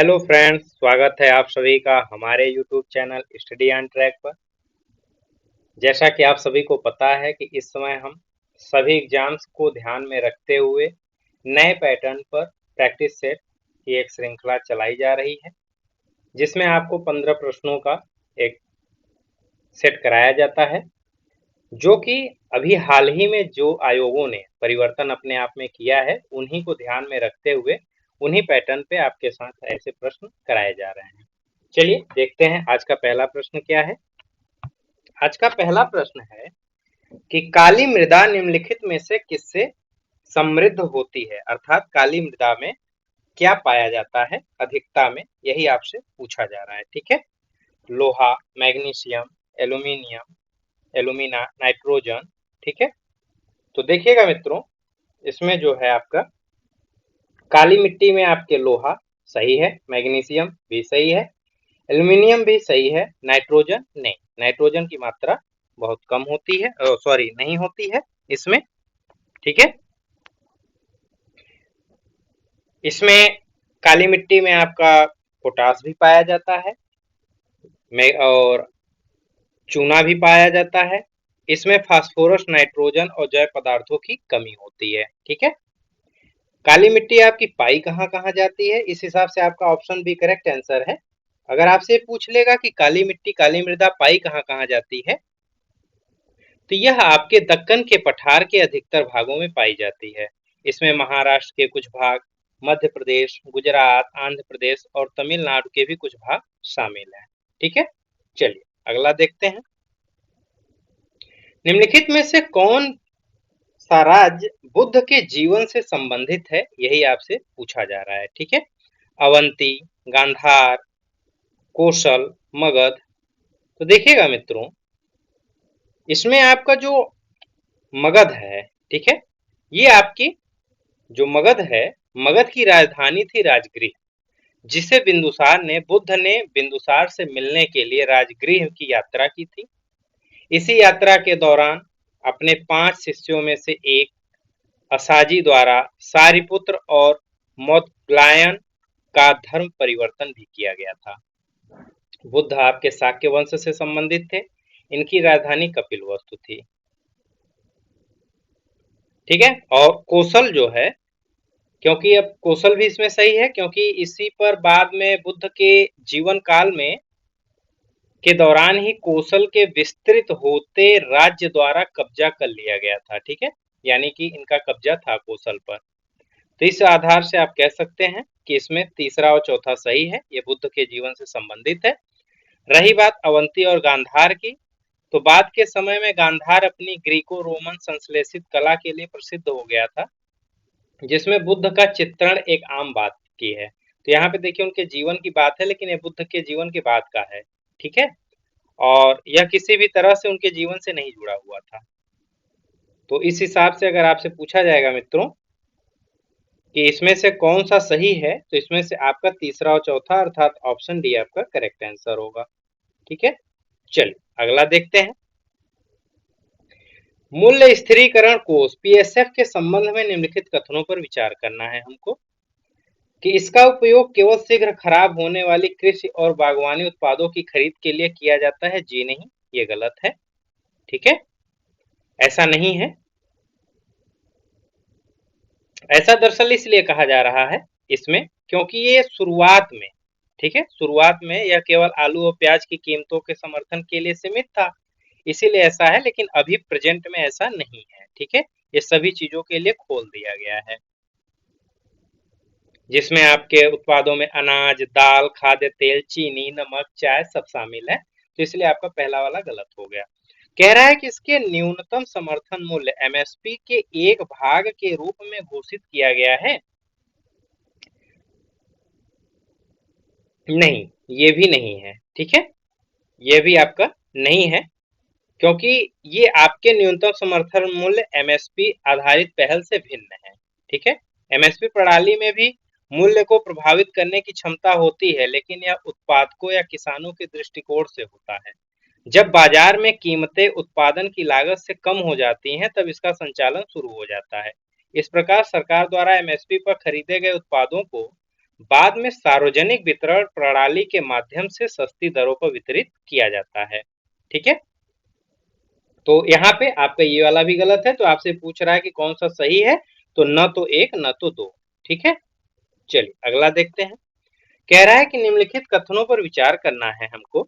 Hello friends, स्वागत है आप सभी का हमारे YouTube channel study on track पर। जैसा कि आप सभी को पता है कि इस समय हम सभी एग्जाम्स को ध्यान में रखते हुए नए पैटर्न पर प्रैक्टिस सेट की एक श्रृंखला चलाई जा रही है, जिसमें आपको 15 प्रश्नों का एक सेट कराया जाता है, जो कि अभी हाल ही में जो आयोगों ने परिवर्तन अपने आप में किया है, उन्हीं को ध्यान में रखते हुए उन्हीं पैटर्न पे आपके साथ ऐसे प्रश्न कराए जा रहे हैं। चलिए देखते हैं आज का पहला प्रश्न क्या है। आज का पहला प्रश्न है कि काली मृदा निम्नलिखित में से किससे समृद्ध होती है, अर्थात काली मृदा में क्या पाया जाता है अधिकता में, यही आपसे पूछा जा रहा है। ठीक है, लोहा, मैग्नीशियम, एल्यूमिनियम, एल्यूमिना, नाइट्रोजन। ठीक है, तो देखिएगा मित्रों, इसमें जो है आपका काली मिट्टी में आपके लोहा सही है, मैग्नीशियम भी सही है, एल्यूमिनियम भी सही है, नाइट्रोजन नहीं, नाइट्रोजन की मात्रा बहुत कम होती है, सॉरी नहीं होती है इसमें। ठीक है, इसमें काली मिट्टी में आपका पोटास भी पाया जाता है और चूना भी पाया जाता है। इसमें फास्फोरस, नाइट्रोजन और जैव पदार्थों की कमी होती है। ठीक है, काली मिट्टी आपकी पाई कहाँ कहाँ जाती है, इस हिसाब से आपका ऑप्शन भी करेक्ट आंसर है। अगर आपसे पूछ लेगा कि काली मिट्टी, काली मृदा पाई कहाँ कहाँ जाती है, तो यह आपके दक्कन के पठार के अधिकतर भागों में पाई जाती है। इसमें महाराष्ट्र के कुछ भाग, मध्य प्रदेश, गुजरात, आंध्र प्रदेश और तमिलनाडु के भी कुछ भाग शामिल हैं। ठीक है, चलिए अगला देखते हैं। निम्नलिखित में से कौन सा राज्य बुद्ध के जीवन से संबंधित है, यही आपसे पूछा जा रहा है। ठीक है, अवंती, गांधार, कौशल, मगध। तो देखिएगा मित्रों, इसमें आपका जो मगध है, ठीक है, ये आपकी जो मगध है, मगध की राजधानी थी राजगृह, जिसे बुद्ध ने बिंदुसार से मिलने के लिए राजगृह की यात्रा की थी। इसी यात्रा के दौरान अपने 5 शिष्यों में से एक असाजी द्वारा सारिपुत्र और मौदगलायन का धर्म परिवर्तन भी किया गया था। बुद्ध आपके शाक्य वंश से संबंधित थे। इनकी राजधानी कपिलवस्तु थी। ठीक है, और कौशल जो है, क्योंकि अब कौशल भी इसमें सही है, क्योंकि इसी पर बाद में बुद्ध के जीवन काल में के दौरान ही कौशल के विस्तृत होते राज्य द्वारा कब्जा कर लिया गया था। ठीक है, यानी कि इनका कब्जा था कौशल पर। तो इस आधार से आप कह सकते हैं कि इसमें तीसरा और चौथा सही है, ये बुद्ध के जीवन से संबंधित है। रही बात अवंती और गांधार की, तो बाद के समय में गांधार अपनी ग्रीको रोमन संश्लेषित कला के लिए प्रसिद्ध हो गया था, जिसमें बुद्ध का चित्रण एक आम बात की है। तो यहाँ पे देखिए उनके जीवन की बात है, लेकिन ये बुद्ध के जीवन के बाद का है। ठीक है, और यह किसी भी तरह से उनके जीवन से नहीं जुड़ा हुआ था। तो इस हिसाब से अगर आपसे पूछा जाएगा मित्रों कि इसमें से कौन सा सही है, तो इसमें से आपका तीसरा और चौथा अर्थात ऑप्शन डी आपका करेक्ट आंसर होगा। ठीक है, चलिए अगला देखते हैं। मूल्य स्थिरीकरण कोष पीएसएफ के संबंध में निम्नलिखित कथनों पर विचार करना है हमको कि इसका उपयोग केवल शीघ्र खराब होने वाली कृषि और बागवानी उत्पादों की खरीद के लिए किया जाता है। जी नहीं, ये गलत है। ठीक है, ऐसा नहीं है। ऐसा दरअसल इसलिए कहा जा रहा है इसमें, क्योंकि ये शुरुआत में, ठीक है, शुरुआत में यह केवल आलू और प्याज की कीमतों के समर्थन के लिए सीमित था, इसीलिए ऐसा है। लेकिन अभी प्रेजेंट में ऐसा नहीं है। ठीक है, ये सभी चीजों के लिए खोल दिया गया है, जिसमें आपके उत्पादों में अनाज, दाल, खाद्य तेल, चीनी, नमक, चाय सब शामिल है। तो इसलिए आपका पहला वाला गलत हो गया। कह रहा है कि इसके न्यूनतम समर्थन मूल्य एमएसपी के एक भाग के रूप में घोषित किया गया है। नहीं, ये भी नहीं है। ठीक है, ये भी आपका नहीं है, क्योंकि ये आपके न्यूनतम समर्थन मूल्य एमएसपी आधारित पहल से भिन्न है। ठीक है, एमएसपी प्रणाली में भी मूल्य को प्रभावित करने की क्षमता होती है, लेकिन यह उत्पादकों या किसानों के दृष्टिकोण से होता है। जब बाजार में कीमतें उत्पादन की लागत से कम हो जाती हैं, तब इसका संचालन शुरू हो जाता है। इस प्रकार सरकार द्वारा एमएसपी पर खरीदे गए उत्पादों को बाद में सार्वजनिक वितरण प्रणाली के माध्यम से सस्ती दरों पर वितरित किया जाता है। ठीक है, तो यहाँ पे आपका ये वाला भी गलत है, तो आपसे पूछ रहा है कि कौन सा सही है, तो न तो एक न तो दो। ठीक है, चलिए अगला देखते हैं। कह रहा है कि निम्नलिखित कथनों पर विचार करना है हमको।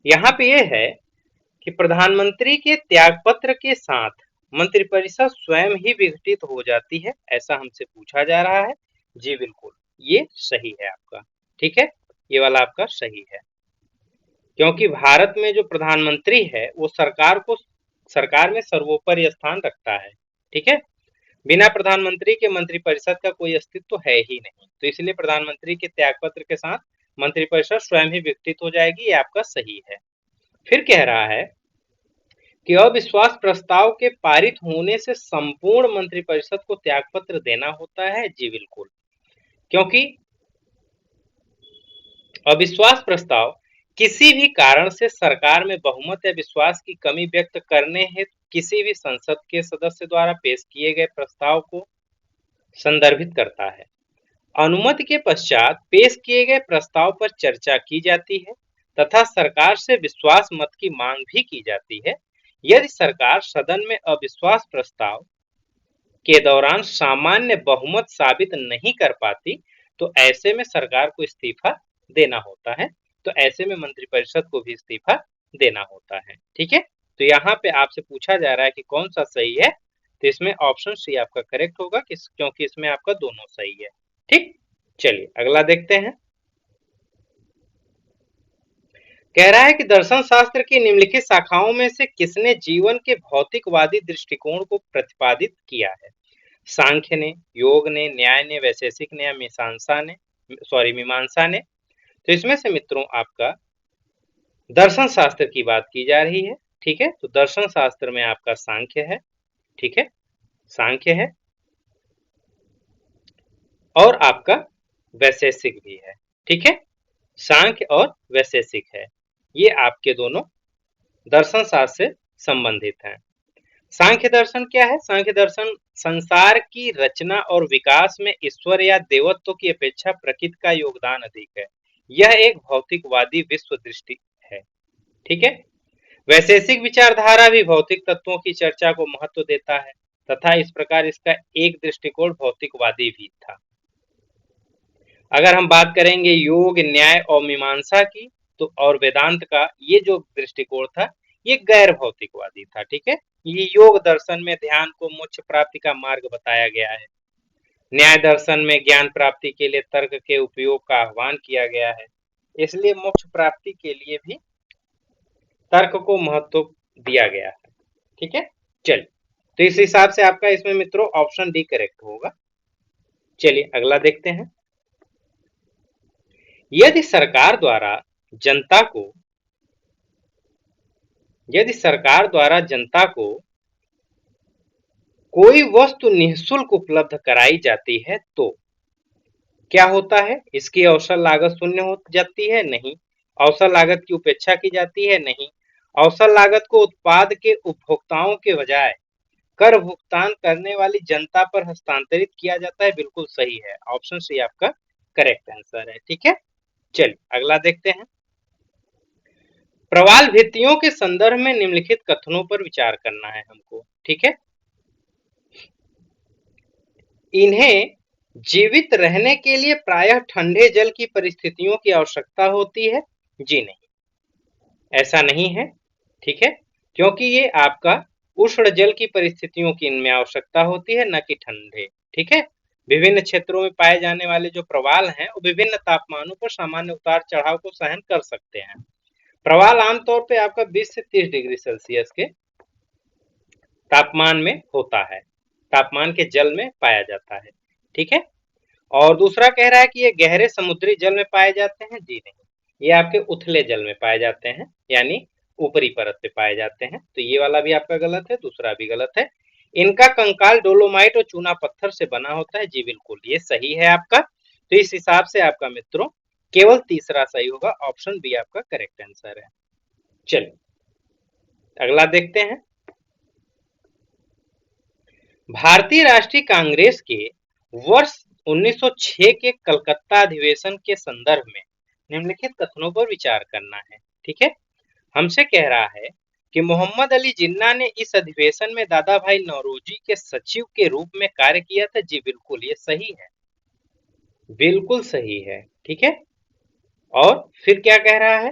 यहाँ पे ये है कि प्रधानमंत्री के त्यागपत्र के साथ मंत्रिपरिषद स्वयं ही विघटित हो जाती है, ऐसा हमसे पूछा जा रहा है। जी बिल्कुल, ये सही है आपका। ठीक है, ये वाला आपका सही है, क्योंकि भारत में जो प्रधानमंत्री है वो सरकार में सर्वोपरि स्थान रखता है। ठीक है, बिना प्रधानमंत्री के मंत्रिपरिषद का कोई अस्तित्व है ही नहीं, तो इसलिए प्रधानमंत्री के त्यागपत्र के साथ मंत्रिपरिषद स्वयं ही विघटित हो जाएगी, ये आपका सही है। फिर कह रहा है कि अविश्वास प्रस्ताव के पारित होने से संपूर्ण मंत्रिपरिषद को त्यागपत्र देना होता है। जी बिल्कुल, क्योंकि अविश्वास प्रस्ताव किसी भी कारण से सरकार में बहुमत या विश्वास की कमी व्यक्त करने हेतु किसी भी संसद के सदस्य द्वारा पेश किए गए प्रस्ताव को संदर्भित करता है। अनुमति के पश्चात पेश किए गए प्रस्ताव पर चर्चा की जाती है तथा सरकार से विश्वास मत की मांग भी की जाती है। यदि सरकार सदन में अविश्वास प्रस्ताव के दौरान सामान्य बहुमत साबित नहीं कर पाती, तो ऐसे में सरकार को इस्तीफा देना होता है, तो ऐसे में मंत्रिपरिषद को भी इस्तीफा देना होता है। ठीक है, तो यहाँ पे आपसे पूछा जा रहा है कि कौन सा सही है, तो इसमें ऑप्शन सी आपका करेक्ट होगा, क्योंकि इसमें आपका दोनों सही है। ठीक, चलिए अगला देखते हैं। कह रहा है कि दर्शन शास्त्र की निम्नलिखित शाखाओं में से किसने जीवन के भौतिकवादी दृष्टिकोण को प्रतिपादित किया है? सांख्य ने, योग ने, न्याय ने, वैशेषिक ने या मीमांसा ने। तो इसमें से मित्रों आपका दर्शन शास्त्र की बात की जा रही है। ठीक है, तो दर्शन शास्त्र में आपका सांख्य है। ठीक है, सांख्य है और आपका वैशेषिक भी है। ठीक है, सांख्य और वैशेषिक है, ये आपके दोनों दर्शन शास्त्र से संबंधित हैं। सांख्य दर्शन क्या है? सांख्य दर्शन संसार की रचना और विकास में ईश्वर या देवत्व की अपेक्षा प्रकृति का योगदान अधिक है। यह एक भौतिकवादी विश्व दृष्टि है। ठीक है, वैशेषिक विचारधारा भी भौतिक तत्वों की चर्चा को महत्व देता है तथा इस प्रकार इसका एक दृष्टिकोण भौतिकवादी भी था। अगर हम बात करेंगे योग, न्याय और मीमांसा की, तो और वेदांत का ये जो दृष्टिकोण था ये गैर भौतिकवादी था। ठीक है, ये योग दर्शन में ध्यान को मोक्ष प्राप्ति का मार्ग बताया गया है। न्याय दर्शन में ज्ञान प्राप्ति के लिए तर्क के उपयोग का आह्वान किया गया है, इसलिए मोक्ष प्राप्ति के लिए भी तर्क को महत्व दिया गया है। ठीक है, चलिए, तो इस हिसाब से आपका इसमें मित्रों ऑप्शन डी करेक्ट होगा। चलिए अगला देखते हैं। यदि सरकार द्वारा जनता को कोई वस्तु निःशुल्क उपलब्ध कराई जाती है तो क्या होता है? इसकी अवसर लागत शून्य हो जाती है? नहीं। अवसर लागत की उपेक्षा की जाती है? नहीं। अवसर लागत को उत्पाद के उपभोक्ताओं के बजाय कर भुगतान करने वाली जनता पर हस्तांतरित किया जाता है? बिल्कुल सही है, ऑप्शन सी आपका करेक्ट आंसर है। ठीक है, चलिए अगला देखते हैं। प्रवाल भित्तियों के संदर्भ में निम्नलिखित कथनों पर विचार करना है हमको। ठीक है, इन्हें जीवित रहने के लिए प्रायः ठंडे जल की परिस्थितियों की आवश्यकता होती है? जी नहीं, ऐसा नहीं है। ठीक है, क्योंकि ये आपका उष्ण जल की परिस्थितियों की इनमें आवश्यकता होती है, न कि ठंडे। ठीक है, विभिन्न क्षेत्रों में पाए जाने वाले जो प्रवाल हैं वो विभिन्न तापमानों पर सामान्य उतार चढ़ाव को सहन कर सकते हैं। प्रवाल आमतौर पे आपका 20 से 30 डिग्री सेल्सियस के तापमान में होता है, तापमान के जल में पाया जाता है। ठीक है, और दूसरा कह रहा है कि ये गहरे समुद्री जल में पाए जाते हैं? जी नहीं, ये आपके उथले जल में पाए जाते हैं, यानी ऊपरी परत पे पाए जाते हैं। तो ये वाला भी आपका गलत है, दूसरा भी गलत है। इनका कंकाल डोलोमाइट और चूना पत्थर से बना होता है? जी बिल्कुल, ये सही है आपका। तो इस हिसाब से आपका मित्रों केवल तीसरा सही होगा, ऑप्शन बी आपका करेक्ट आंसर है। चलिए अगला देखते हैं। भारतीय राष्ट्रीय कांग्रेस के वर्ष 1906 के कलकत्ता अधिवेशन के संदर्भ में निम्नलिखित कथनों पर विचार करना है। ठीक है, हमसे कह रहा है कि मोहम्मद अली जिन्ना ने इस अधिवेशन में दादा भाई नौरोजी के सचिव के रूप में कार्य किया था। जी बिल्कुल, ये सही है, बिल्कुल सही है। ठीक है, और फिर क्या कह रहा है?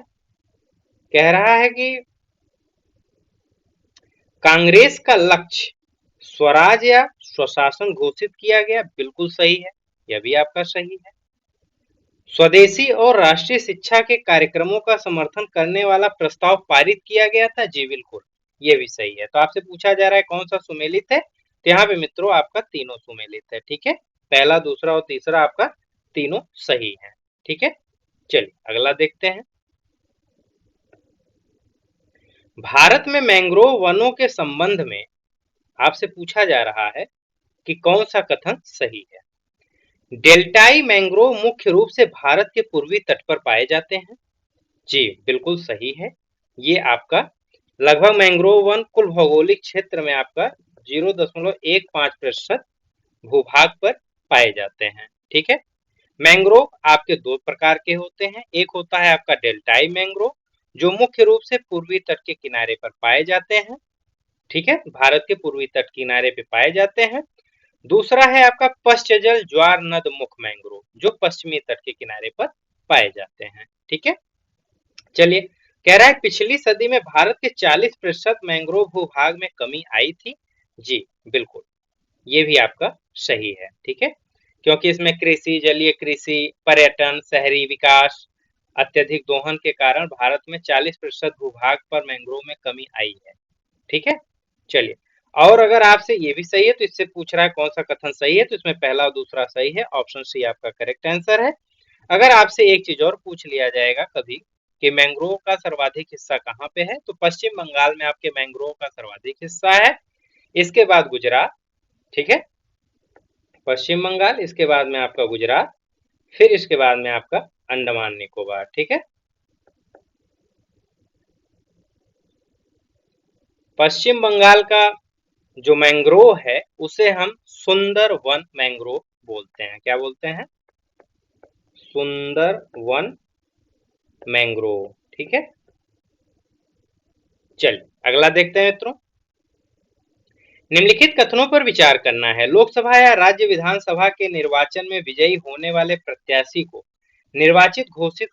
कह रहा है कि कांग्रेस का लक्ष्य स्वराज या स्वशासन घोषित किया गया। बिल्कुल सही है, यह भी आपका सही है। स्वदेशी और राष्ट्रीय शिक्षा के कार्यक्रमों का समर्थन करने वाला प्रस्ताव पारित किया गया था। जी बिल्कुल, ये भी सही है। तो आपसे पूछा जा रहा है कौन सा सुमेलित है, तो यहाँ पे मित्रों आपका तीनों सुमेलित है। ठीक है, पहला, दूसरा और तीसरा आपका तीनों सही है। ठीक है, चलिए अगला देखते हैं। भारत में मैंग्रोव वनों के संबंध में आपसे पूछा जा रहा है कि कौन सा कथन सही है। डेल्टाई मैंग्रोव मुख्य रूप से भारत के पूर्वी तट पर पाए जाते हैं। जी बिल्कुल सही है। ये आपका लगभग मैंग्रोव वन कुल भौगोलिक क्षेत्र में आपका 0.15% भूभाग पर पाए जाते हैं। ठीक है, मैंग्रोव आपके दो प्रकार के होते हैं। एक होता है आपका डेल्टाई मैंग्रोव, जो मुख्य रूप से पूर्वी तट के किनारे पर पाए जाते हैं। ठीक है, भारत के पूर्वी तट किनारे पे पाए जाते हैं। दूसरा है आपका पश्चजल ज्वार नद मुख मैंग्रोव, जो पश्चिमी तट के किनारे पर पाए जाते हैं। ठीक है, चलिए कह रहा है पिछली सदी में भारत के 40% मैंग्रोव भूभाग में कमी आई थी। जी बिल्कुल, ये भी आपका सही है। ठीक है, क्योंकि इसमें कृषि, जलीय कृषि, पर्यटन, शहरी विकास, अत्यधिक दोहन के कारण भारत में 40% भूभाग पर मैंग्रोव में कमी आई है। ठीक है, चलिए, और अगर आपसे ये भी सही है तो इससे पूछ रहा है कौन सा कथन सही है, तो इसमें पहला और दूसरा सही है। ऑप्शन सी आपका करेक्ट आंसर है। अगर आपसे एक चीज और पूछ लिया जाएगा कभी कि मैंग्रोव का सर्वाधिक हिस्सा कहाँ पे है, तो पश्चिम बंगाल में आपके मैंग्रोव का सर्वाधिक हिस्सा है। इसके बाद गुजरात, ठीक है, पश्चिम बंगाल, इसके बाद में आपका गुजरात, फिर इसके बाद में आपका अंडमान निकोबार। ठीक है, पश्चिम बंगाल का जो मैंग्रोव है उसे हम सुंदर वन मैंग्रोव बोलते हैं। क्या बोलते हैं? सुंदर वन मैंग्रोव। ठीक है, चलिए अगला देखते हैं मित्रों। निम्नलिखित कथनों पर विचार करना है। लोकसभा या राज्य विधानसभा के निर्वाचन में विजयी होने वाले प्रत्याशी को निर्वाचित घोषित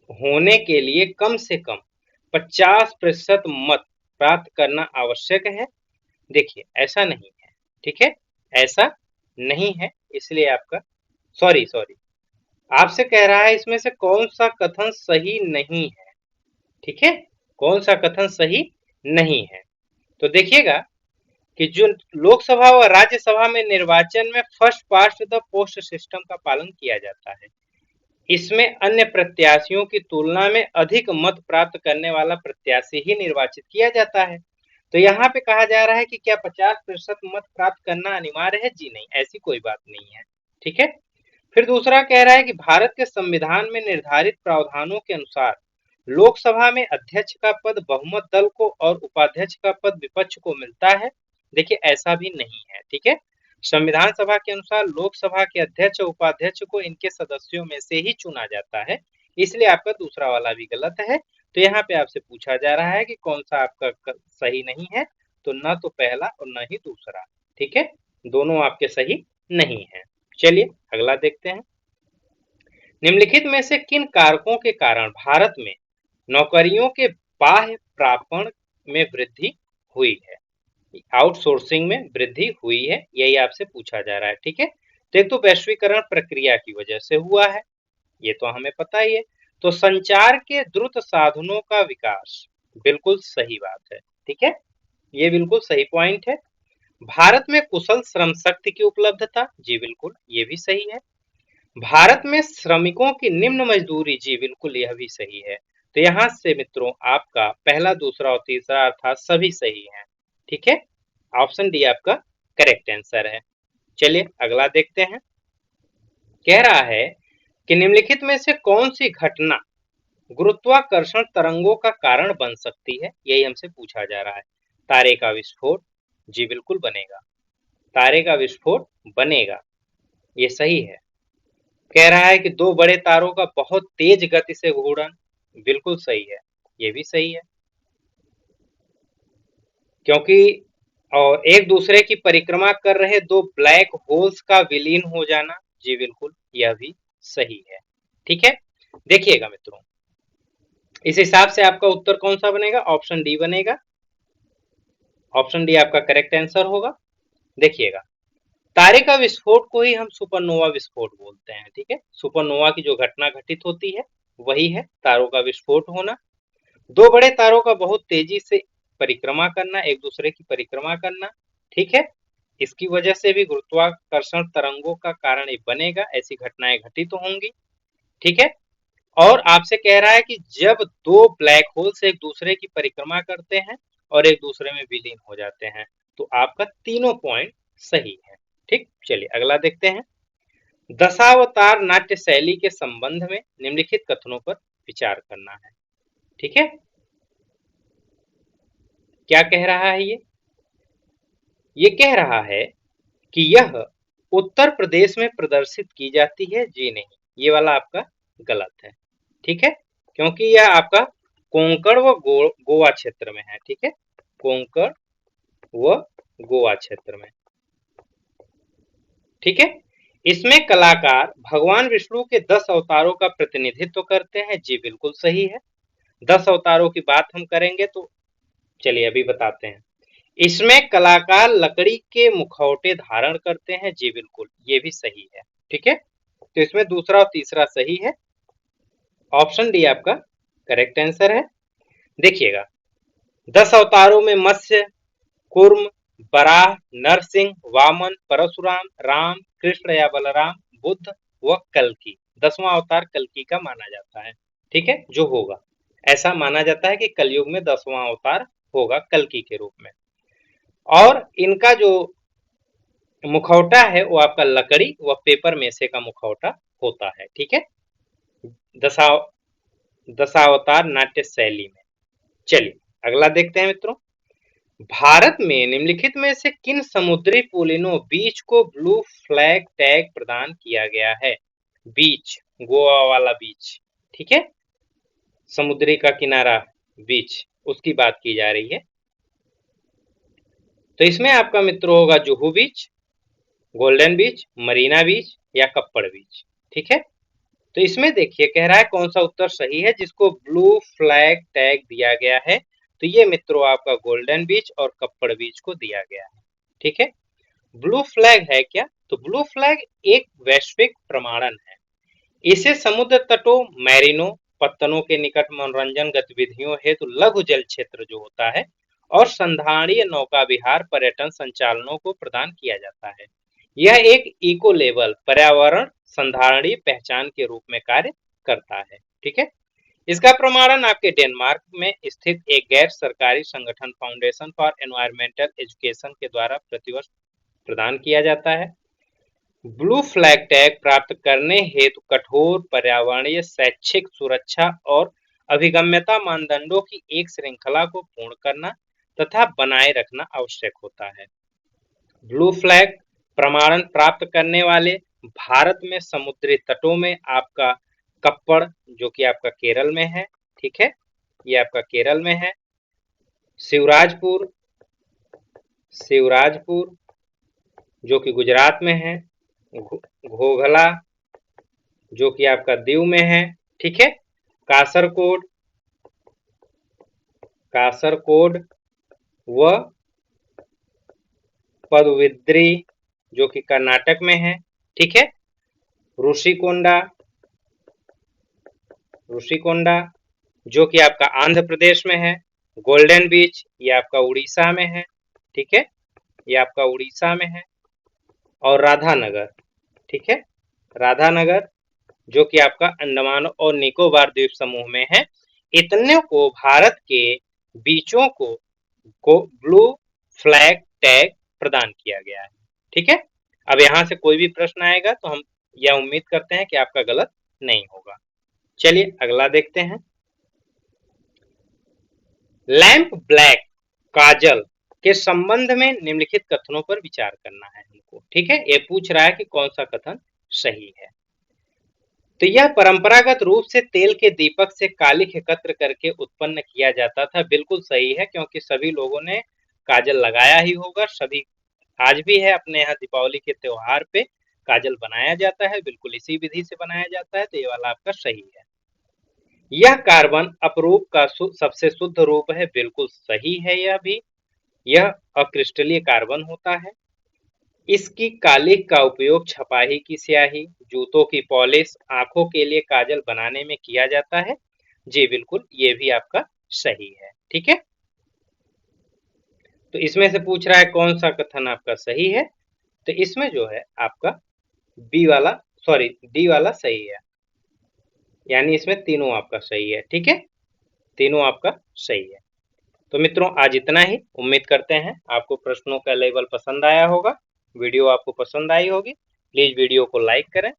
होने के लिए कम से कम 50% मत प्राप्त करना आवश्यक है। देखिए ऐसा नहीं है। ठीक है, ऐसा नहीं है, इसलिए आपका सॉरी आपसे कह रहा है इसमें से कौन सा कथन सही नहीं है। ठीक है, कौन सा कथन सही नहीं है, तो देखिएगा कि जो लोकसभा व राज्यसभा में निर्वाचन में first past the post system का पालन किया जाता है। इसमें अन्य प्रत्याशियों की तुलना में अधिक मत प्राप्त करने वाला प्रत्याशी ही निर्वाचित किया जाता है। तो यहाँ पे कहा जा रहा है कि क्या 50% मत प्राप्त करना अनिवार्य है? जी नहीं, ऐसी कोई बात नहीं है। ठीक है, फिर दूसरा कह रहा है कि भारत के संविधान में निर्धारित प्रावधानों के अनुसार लोकसभा में अध्यक्ष का पद बहुमत दल को और उपाध्यक्ष का पद विपक्ष को मिलता है। देखिए ऐसा भी नहीं है। ठीक है, संविधान सभा के अनुसार लोकसभा के अध्यक्ष और उपाध्यक्ष को इनके सदस्यों में से ही चुना जाता है, इसलिए आपका दूसरा वाला भी गलत है। तो यहाँ पे आपसे पूछा जा रहा है कि कौन सा आपका सही नहीं है, तो न तो पहला और न ही दूसरा। ठीक है, दोनों आपके सही नहीं है। चलिए अगला देखते हैं। निम्नलिखित में से किन कारकों के कारण भारत में नौकरियों के बाह्य प्रापण में वृद्धि हुई है, आउटसोर्सिंग में वृद्धि हुई है, यही आपसे पूछा जा रहा है। ठीक है, तो एक तो वैश्वीकरण प्रक्रिया की वजह से हुआ है, ये तो हमें पता ही है। तो संचार के द्रुत साधनों का विकास, बिल्कुल सही बात है। ठीक है, ये बिल्कुल सही पॉइंट है। भारत में कुशल श्रम शक्ति की उपलब्धता, जी बिल्कुल ये भी सही है। भारत में श्रमिकों की निम्न मजदूरी, जी बिल्कुल यह भी सही है। तो यहाँ से मित्रों आपका पहला, दूसरा और तीसरा अर्थात सभी सही है। ठीक है, ऑप्शन डी आपका करेक्ट आंसर है। चलिए अगला देखते हैं। कह रहा है कि निम्नलिखित में से कौन सी घटना गुरुत्वाकर्षण तरंगों का कारण बन सकती है, यही हमसे पूछा जा रहा है। तारे का विस्फोट, जी बिल्कुल बनेगा, तारे का विस्फोट बनेगा। ये सही है। कह रहा है कि दो बड़े तारों का बहुत तेज गति से घूर्णन, बिल्कुल सही है, ये भी सही है। क्योंकि और एक दूसरे की परिक्रमा कर रहे दो ब्लैक होल्स का विलीन हो जाना, जी बिल्कुल, यह भी सही है। ठीक है, देखिएगा मित्रों, इस हिसाब से आपका उत्तर कौन सा बनेगा? ऑप्शन डी बनेगा। ऑप्शन डी आपका करेक्ट आंसर होगा। देखिएगा, तारे का विस्फोट को ही हम सुपरनोवा विस्फोट बोलते हैं। ठीक है, सुपरनोवा की जो घटना घटित होती है वही है तारों का विस्फोट होना। दो बड़े तारों का बहुत तेजी से परिक्रमा करना, एक दूसरे की परिक्रमा करना। ठीक है, इसकी वजह से भी गुरुत्वाकर्षण तरंगों का कारण ये बनेगा, ऐसी घटनाएं घटित तो होंगी। ठीक है, और आपसे कह रहा है कि जब दो ब्लैक होल्स एक दूसरे की परिक्रमा करते हैं और एक दूसरे में विलीन हो जाते हैं, तो आपका तीनों पॉइंट सही है। ठीक, चलिए अगला देखते हैं। दशावतार नाट्य शैली के संबंध में निम्नलिखित कथनों पर विचार करना है। ठीक है, क्या कह रहा है ये कह रहा है कि यह उत्तर प्रदेश में प्रदर्शित की जाती है। जी नहीं, ये वाला आपका गलत है। ठीक है, क्योंकि यह आपका कोंकण व गोवा क्षेत्र में है। ठीक है, कोंकण व गोवा क्षेत्र में। ठीक है, इसमें कलाकार भगवान विष्णु के 10 अवतारों का प्रतिनिधित्व करते हैं। जी बिल्कुल सही है, 10 अवतारों की बात हम करेंगे तो चलिए अभी बताते हैं। इसमें कलाकार लकड़ी के मुखौटे धारण करते हैं। जी बिल्कुल, ये भी सही है। ठीक है, तो इसमें दूसरा और तीसरा सही है। ऑप्शन डी आपका करेक्ट आंसर है। देखिएगा, 10 अवतारों में मत्स्य, कूर्म, बराह, नरसिंह, वामन, परशुराम, राम, कृष्ण या बलराम, बुद्ध व कल्कि, 10वां अवतार कल्कि का माना जाता है। ठीक है, जो होगा, ऐसा माना जाता है कि कलयुग में 10वां अवतार होगा कल्कि के रूप में। और इनका जो मुखौटा है वो आपका लकड़ी व पेपर मेसे का मुखौटा होता है। ठीक है, दशा दशावतार नाट्य शैली में। चलिए अगला देखते हैं मित्रों। भारत में निम्नलिखित में से किन समुद्री पुलिनों बीच को ब्लू फ्लैग टैग प्रदान किया गया है? बीच, गोवा वाला बीच। ठीक है, समुद्री का किनारा, बीच, उसकी बात की जा रही है। तो इसमें आपका मित्रों होगा जुहू बीच, गोल्डन बीच, मरीना बीच या कप्पड़ बीच। ठीक है, तो इसमें देखिए कह रहा है कौन सा उत्तर सही है जिसको ब्लू फ्लैग टैग दिया गया है। तो ये मित्रों आपका गोल्डन बीच और कप्पड़ बीच को दिया गया है। ठीक है, ब्लू फ्लैग है क्या? तो ब्लू फ्लैग एक वैश्विक प्रमाणन है। इसे समुद्र तटों, मैरिनो, पत्तनों के निकट मनोरंजन गतिविधियों हेतु लघु जल क्षेत्र जो होता है और संधारणीय नौका विहार पर्यटन संचालनों को प्रदान किया जाता है। यह एक इको लेवल पर्यावरण संधारणीय पहचान के रूप में कार्य करता है। ठीक है, इसका प्रमाणन आपके डेनमार्क में स्थित एक गैर सरकारी संगठन फाउंडेशन फॉर एनवायरमेंटल एजुकेशन के द्वारा प्रतिवर्ष प्रदान किया जाता है। ब्लू फ्लैग टैग प्राप्त करने हेतु कठोर पर्यावरणीय, शैक्षिक, सुरक्षा और अभिगम्यता मानदंडों की एक श्रृंखला को पूर्ण करना तथा बनाए रखना आवश्यक होता है। ब्लू फ्लैग प्रमाणन प्राप्त करने वाले भारत में समुद्री तटों में आपका कप्पड़ जो कि आपका केरल में है। ठीक है, ये आपका केरल में है। शिवराजपुर, शिवराजपुर जो कि गुजरात में है। घोघला जो कि आपका दीव में है। ठीक है, कासरकोड, कासरकोड व पदुविद्री जो कि कर्नाटक में है। ठीक है, ऋषिकोंडा, ऋषिकोंडा जो कि आपका आंध्र प्रदेश में है। गोल्डन बीच ये आपका उड़ीसा में है। ठीक है, ये आपका उड़ीसा में है। और राधानगर, ठीक है, राधानगर जो कि आपका अंडमान और निकोबार द्वीप समूह में है। इतने को भारत के बीचों को ब्लू फ्लैग टैग प्रदान किया गया है। ठीक है, अब यहाँ से कोई भी प्रश्न आएगा तो हम यह उम्मीद करते हैं कि आपका गलत नहीं होगा। चलिए अगला देखते हैं। लैंप ब्लैक काजल के संबंध में निम्नलिखित कथनों पर विचार करना है हमको। ठीक है, ये पूछ रहा है कि कौन सा कथन सही है। तो यह परंपरागत रूप से तेल के दीपक से कालिख एकत्र करके उत्पन्न किया जाता था, बिल्कुल सही है, क्योंकि सभी लोगों ने काजल लगाया ही होगा। सभी आज भी है, अपने यहाँ दीपावली के त्योहार पे काजल बनाया जाता है, बिल्कुल इसी विधि से बनाया जाता है, तो ये वाला आपका सही है। यह कार्बन अपरूप का सबसे शुद्ध रूप है, बिल्कुल सही है यह भी। यह अक्रिस्टलीय कार्बन होता है। इसकी कालिख का उपयोग छपाही की स्याही, जूतों की पॉलिश, आंखों के लिए काजल बनाने में किया जाता है। जी बिल्कुल, ये भी आपका सही है। ठीक है, तो इसमें से पूछ रहा है कौन सा कथन आपका सही है, तो इसमें जो है आपका बी वाला, सॉरी डी वाला सही है, यानी इसमें तीनों आपका सही है। ठीक है, तीनों आपका सही है। तो मित्रों, आज इतना ही। उम्मीद करते हैं आपको प्रश्नों का लेवल पसंद आया होगा, वीडियो आपको पसंद आई होगी। प्लीज वीडियो को लाइक करें।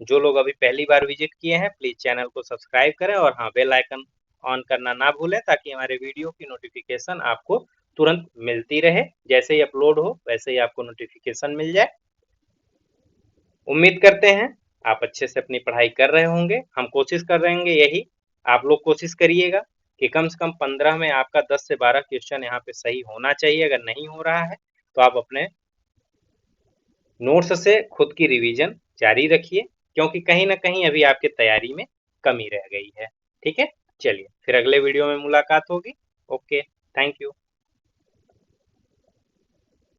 जो लोग अभी पहली बार विजिट किए हैं, प्लीज चैनल को सब्सक्राइब करें और हाँ, बेल आइकन ऑन करना ना भूलें, ताकि हमारे वीडियो की नोटिफिकेशन आपको तुरंत मिलती रहे। जैसे ही अपलोड हो वैसे ही आपको नोटिफिकेशन मिल जाए। उम्मीद करते हैं आप अच्छे से अपनी पढ़ाई कर रहे होंगे। हम कोशिश कर रहे होंगे यही, आप लोग कोशिश करिएगा कि कम से कम 15 में आपका 10 से 12 क्वेश्चन यहाँ पे सही होना चाहिए। अगर नहीं हो रहा है तो आप अपने नोट्स से खुद की रिवीजन जारी रखिए, क्योंकि कहीं ना कहीं अभी आपकी तैयारी में कमी रह गई है। ठीक है, चलिए फिर अगले वीडियो में मुलाकात होगी। Okay, thank you.